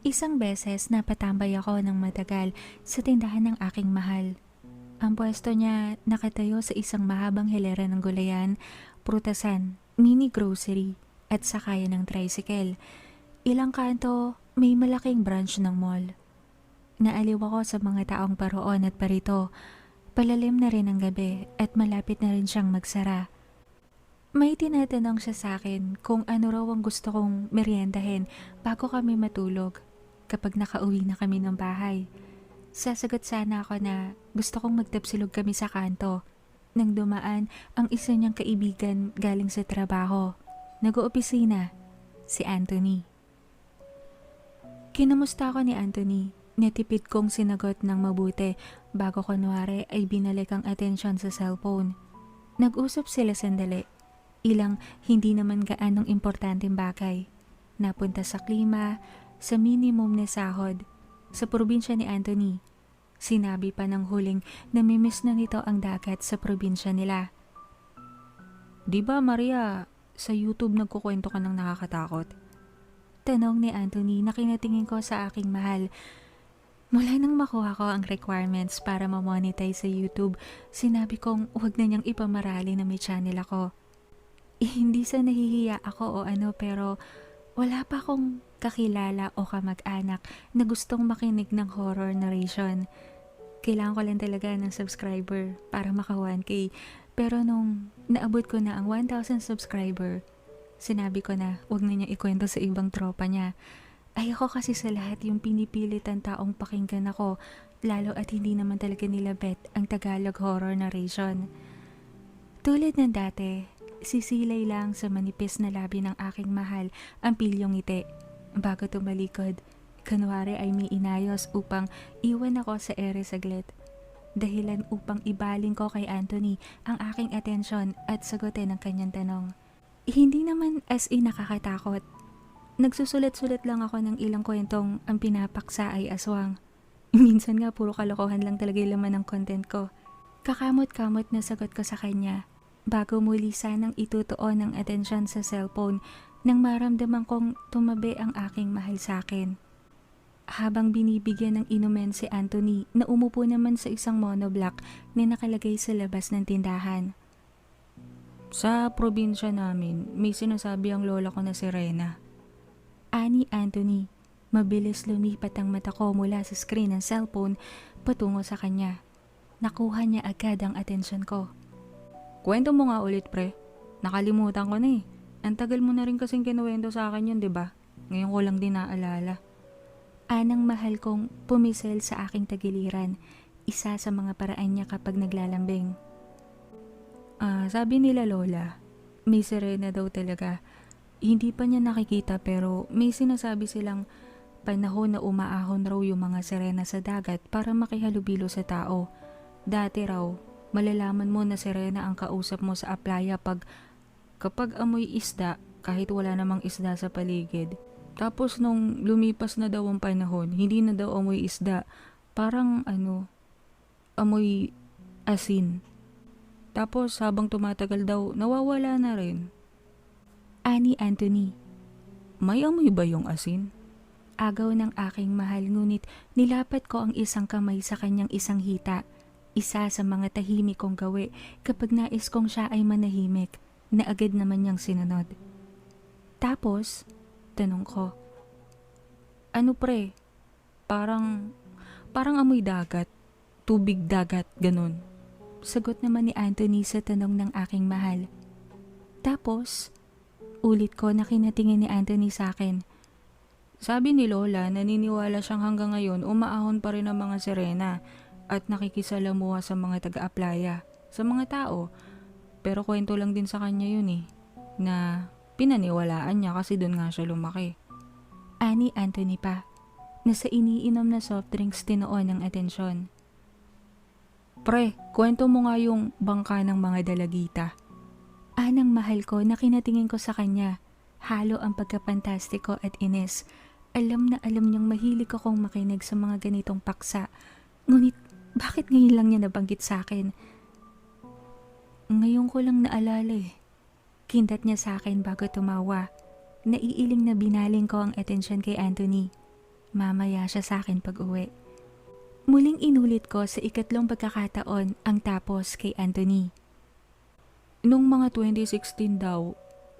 Isang beses napatambay ako ng matagal sa tindahan ng aking mahal. Ang pwesto niya nakatayo sa isang mahabang hilera ng gulayan, prutasan, mini grocery at sakayan ng tricycle. Ilang kanto, may malaking branch ng mall. Naaliw ako sa mga taong paroon at parito. Palalim na rin ang gabi at malapit na rin siyang magsara. May tinatanong siya sa akin kung ano raw ang gusto kong meriendahin bago kami matulog kapag nakauwi na kami ng bahay. Sasagot sana ako na gusto kong magtapsilog kami sa kanto nang dumaan ang isa niyang kaibigan galing sa trabaho. Nag-oopisina, si Anthony. Kinamusta ako ni Anthony. Natipid kong sinagot ng mabuti bago kunwari ay binalik ang atensyon sa cellphone. Nag-usap sila sandali. Ilang hindi naman gaanong importanteng bagay. Napunta sa klima, sa minimum na sahod, sa probinsya ni Anthony. Sinabi pa ng huling namimiss na nito ang dagat sa probinsya nila. Di ba Maria, sa YouTube nagkukwento ka ng nakakatakot? Tanong ni Anthony na kinatingin ko sa aking mahal. Mula nang makuha ko ang requirements para ma-monetize sa YouTube, sinabi kong huwag na niyang ipamarali na may channel ako. Hindi sa nahihiya ako o ano pero wala pa akong kakilala o kamag-anak na gustong makinig ng horror narration. Kailangan ko lang talaga ng subscriber para maka 1K. Pero nung naabot ko na ang 1,000 subscriber, sinabi ko na wag na niya ikwento sa ibang tropa niya. Ayoko kasi sa lahat yung pinipilit ang taong pakinggan ako, lalo at hindi naman talaga nila bet ang Tagalog horror narration. Tulad ng dati, sisilay lang sa manipis na labi ng aking mahal ang pilyong ngiti. Bago tumalikod, kunwari ay may inayos upang iwan ako sa ere saglit. Dahilan upang ibaling ko kay Anthony ang aking atensyon at sagutin ang kanyang tanong. Hindi naman as in nakakatakot. Nagsusulat-sulat lang ako ng ilang kwentong ang pinapaksa ay aswang. Minsan nga puro kalokohan lang talaga yung laman ng content ko. Kakamot-kamot na sagot ko sa kanya bago muli sanang itutuon ng atensyon sa cellphone nang maramdaman kong tumabi ang aking mahal sa akin. Habang binibigyan ng inumen si Anthony na umupo naman sa isang monoblock na nakalagay sa labas ng tindahan. Sa probinsya namin, may sinasabi ang lola ko na si Rena. Ani Anthony, mabilis lumipat ang mata ko mula sa screen ng cellphone patungo sa kanya. Nakuha niya agad ang atensyon ko. Kwento mo nga ulit pre, nakalimutan ko na eh. Ang tagal mo na rin kasing kinuwento sa akin yun, diba? Ngayon ko lang din naalala. Anang mahal kong pumisel sa aking tagiliran, isa sa mga paraan niya kapag naglalambing. Sabi nila lola, may sirena daw talaga. Hindi pa niya nakikita pero may sinasabi silang panahon na umaahon raw yung mga sirena sa dagat para makihalubilo sa tao. Dati raw, malalaman mo na sirena ang kausap mo sa playa kapag amoy isda kahit wala namang isda sa paligid. Tapos nung lumipas na daw ang panahon, hindi na daw amoy isda, parang amoy asin. Tapos habang tumatagal daw, nawawala na rin. Ani Anthony. May amoy ba yung asin? Agaw ng aking mahal ngunit nilapat ko ang isang kamay sa kanyang isang hita. Isa sa mga tahimik kong gawi kapag nais kong siya ay manahimik na agad naman niyang sinunod. Tapos, tanong ko, ano pre? Parang amoy dagat, tubig dagat, ganun. Sagot naman ni Anthony sa tanong ng aking mahal. Tapos, ulit ko na kinatingin ni Anthony sa akin. Sabi ni Lola, naniniwala siyang hanggang ngayon umaahon pa rin ang mga sirena at nakikisalamuha sa mga taga-aplaya, sa mga tao. Pero kwento lang din sa kanya yun eh, na pinaniwalaan niya kasi doon nga siya lumaki. Ani Anthony pa, na sa iniinom na soft drinks tinuon ng atensyon. Pre, kwento mo nga yung bangka ng mga dalagita. Anang mahal ko na kinatingin ko sa kanya. Halo ang pagkapantastiko at inis. Alam na alam niyang mahilig akong makinig sa mga ganitong paksa. Ngunit bakit ngayon lang niya nabanggit sa akin? Ngayon ko lang naalala eh. Kindat niya sa akin bago tumawa. Naiiling na binaling ko ang atensyon kay Anthony. Mamaya siya sa akin pag-uwi. Muling inulit ko sa ikatlong pagkakataon ang tapos kay Anthony. Nung mga 2016 daw,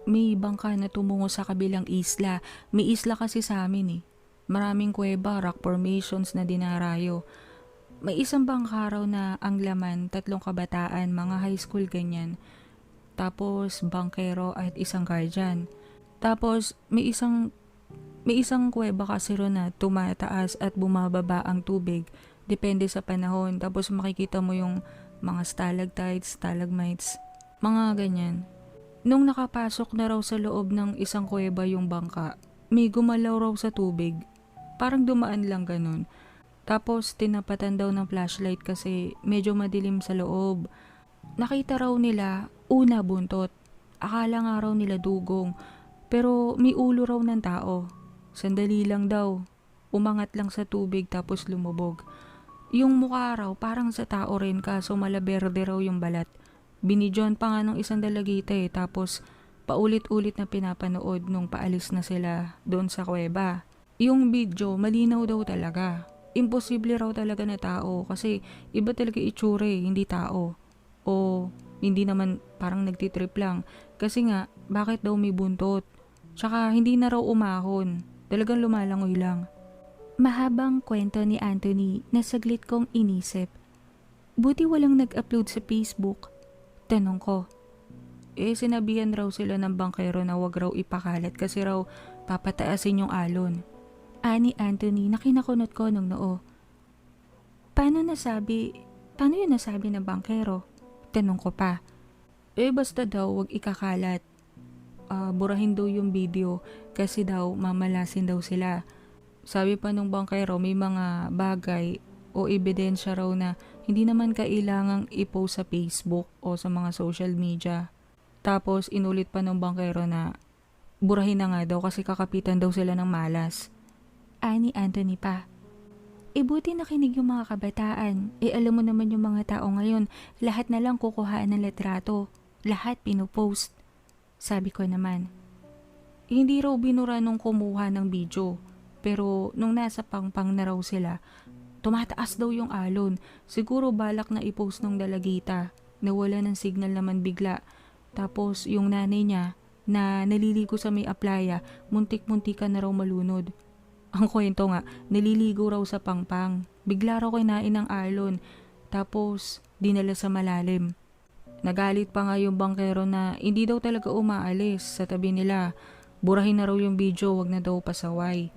may bangka na tumungo sa kabilang isla. May isla kasi sa amin eh. Maraming kuweba, rock formations na dinarayo. May isang bangka raw na ang laman, 3 kabataan, mga high school ganyan. Tapos bangkero at isang guardian. Tapos may isang kuweba kasi ro na tumataas at bumababa ang tubig. Depende sa panahon. Tapos makikita mo yung mga stalactites, stalagmites, mga ganyan. Nung nakapasok na raw sa loob ng isang kuweba yung bangka, may gumalaw raw sa tubig. Parang dumaan lang ganun. Tapos tinapatan daw ng flashlight kasi medyo madilim sa loob. Nakita raw nila, una buntot. Akala nga raw nila dugong. Pero may ulo raw ng tao. Sandali lang daw. Umangat lang sa tubig tapos lumubog. Yung mukha raw parang sa tao rin kaso malaberde raw yung balat. Binidyon pa nga ng isang dalagita tapos paulit-ulit na pinapanood nung paalis na sila doon sa kuweba. Yung video malinaw daw talaga. Imposible raw talaga na tao kasi iba talaga itsura hindi tao. O hindi naman parang nagtitrip lang. Kasi nga bakit daw may buntot? Tsaka hindi na raw umahon. Talagang lumalangoy lang. Mahabang kwento ni Anthony na saglit kong inisip. Buti walang nag-upload sa Facebook. Tanong ko. Sinabihan raw sila ng bangkero na wag raw ipakalat kasi raw papataasin yung alon. Ani Anthony na kinakunot ko nung noo. Paano yun nasabi ng bangkero? Tanong ko pa. Basta daw wag ikakalat. Burahin daw yung video kasi daw mamalasin daw sila. Sabi pa nung bangkero may mga bagay o ebidensya raw na hindi naman kailangang i-post sa Facebook o sa mga social media. Tapos inulit pa nung bangkero na burahin na nga daw kasi kakapitan daw sila ng malas. Ani Anthony pa. Buti nakinig yung mga kabataan. Alam mo naman yung mga tao ngayon, lahat na lang kukuhaan ng litrato. Lahat pinupost. Sabi ko naman. Hindi raw binura nung kumuha ng video. Pero nung nasa pangpang na raw sila, tumataas daw yung alon. Siguro balak na i-post ng dalagita. Nawala ng signal naman bigla. Tapos yung nanay niya na naliligo sa may aplaya, muntik-muntikan na raw malunod. Ang kwento nga, naliligo raw sa pangpang. Bigla raw kinain ng alon. Tapos dinala sa malalim. Nagalit pa nga yung bangkero na hindi daw talaga umaalis sa tabi nila. Burahin na raw yung video, wag na daw pasaway.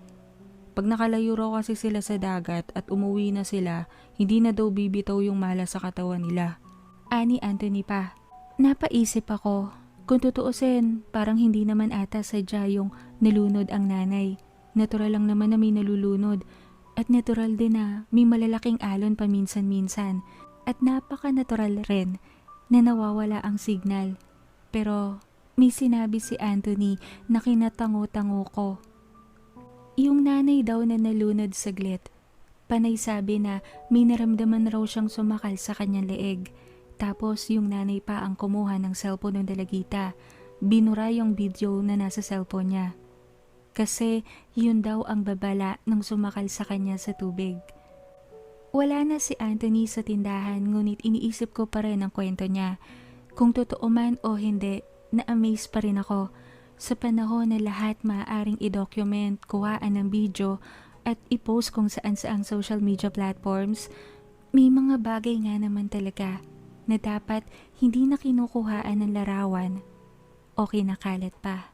Pag nakalayo raw kasi sila sa dagat at umuwi na sila, hindi na daw bibitaw yung malas sa katawan nila. Ani Anthony pa. Napaisip ako, kung tutuusin, parang hindi naman ata sadya yung nalunod ang nanay. Natural lang naman na may nalulunod at natural din na may malalaking alon paminsan-minsan at napaka-natural rin na nawawala ang signal. Pero may sinabi si Anthony na kinatango-tango ko. Yung nanay daw na nalunod saglit, panay sabi na may naramdaman raw siyang sumakal sa kanyang leeg. Tapos yung nanay pa ang kumuha ng cellphone ng dalagita. Binura yung video na nasa cellphone niya. Kasi yun daw ang babala ng sumakal sa kanya sa tubig. Wala na si Anthony sa tindahan ngunit iniisip ko pa rin ang kwento niya. Kung totoo man o hindi, na-amaze pa rin ako. Sa panahon na lahat maaaring i-document, kuhaan ng video at i-post kung saan-saang social media platforms, may mga bagay nga naman talaga na dapat hindi na kinukuhaan ng larawan o kinakalat pa.